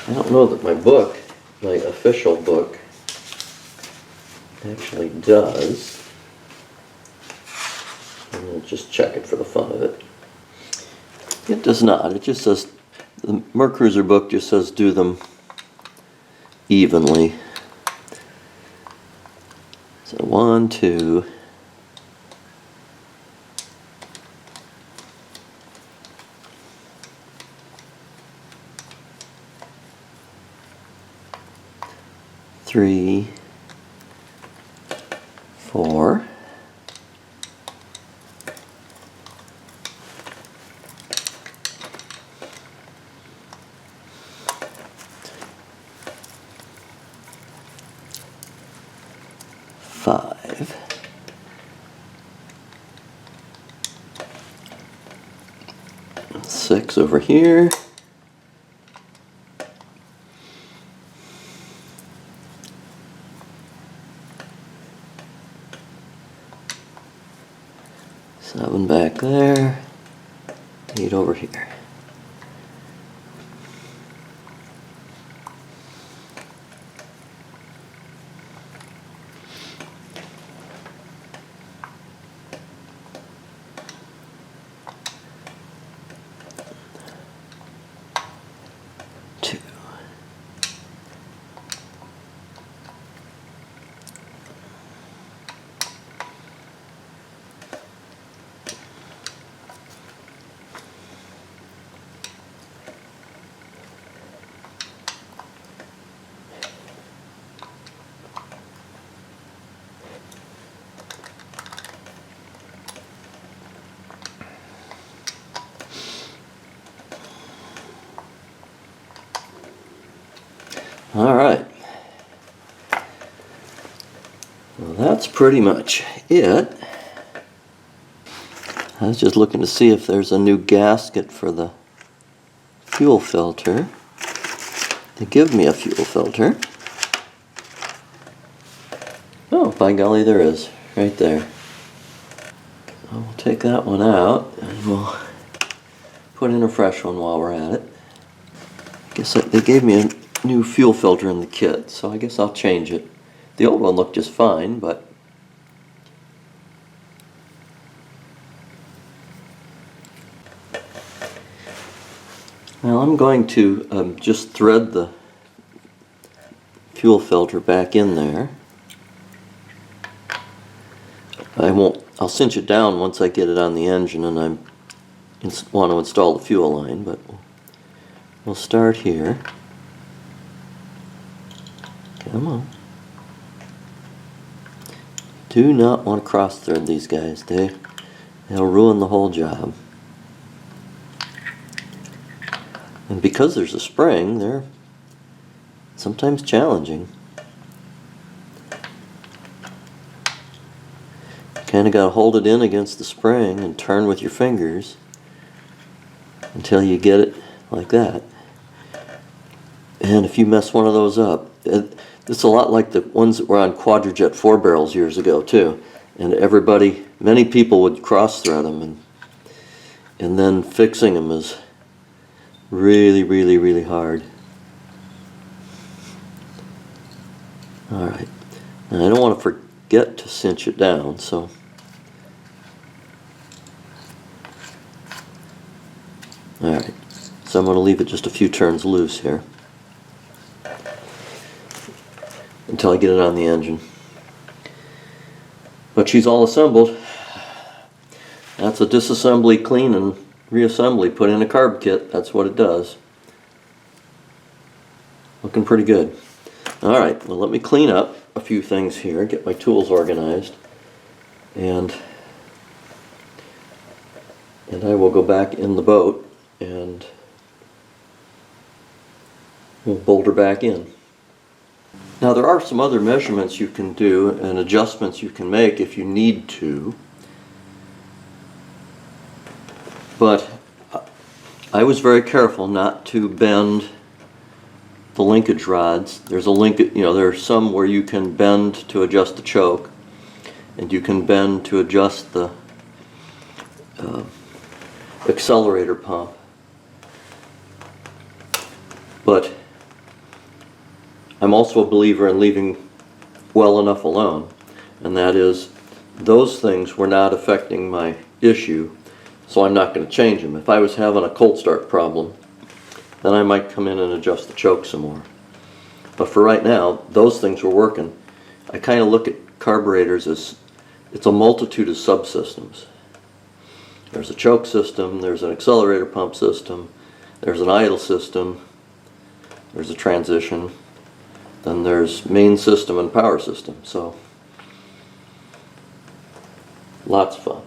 Speaker 1: I don't know that my book, my official book, actually does. And I'll just check it for the fun of it. It does not. It just says, the Mercruiser book just says do them evenly. So 1, 2, 3, 4, 6 over here. Seven back there, 8 over here. All right. Well, that's pretty much it. I was just looking to see if there's a new gasket for the fuel filter. They give me a fuel filter. Oh, by golly, there is. Right there. I'll take that one out and we'll put in a fresh one while we're at it. I guess they gave me a new fuel filter in the kit, so I guess I'll change it. The old one looked just fine, but well, I'm going to just thread the fuel filter back in there. I'll cinch it down once I get it on the engine and I want to install the fuel line, but we'll start here. Come on. Do not want to cross thread these guys. They'll ruin the whole job. And because there's a spring, they're sometimes challenging. Kind of got to hold it in against the spring and turn with your fingers until you get it like that. And if you mess one of those up, it's a lot like the ones that were on Quadrajet 4 barrels years ago too. And many people would cross thread them, and then fixing them is really, really, really hard. Alright, and I don't want to forget to cinch it down, so alright, so I'm going to leave it just a few turns loose here until I get it on the engine. But she's all assembled. That's a disassembly, clean, and reassembly put in a carb kit. That's what it does. Looking pretty good. Alright, well, let me clean up a few things here, get my tools organized, and I will go back in the boat and we'll bolt her back in. Now, there are some other measurements you can do and adjustments you can make if you need to, but I was very careful not to bend the linkage rods. There's a there are some where you can bend to adjust the choke, and you can bend to adjust the accelerator pump. But I'm also a believer in leaving well enough alone, and that is, those things were not affecting my issue, so I'm not going to change them. If I was having a cold start problem, then I might come in and adjust the choke some more. But for right now, those things were working. I kind of look at carburetors as it's a multitude of subsystems. There's a choke system, there's an accelerator pump system, there's an idle system, there's a transition, then there's main system and power system. So lots of fun.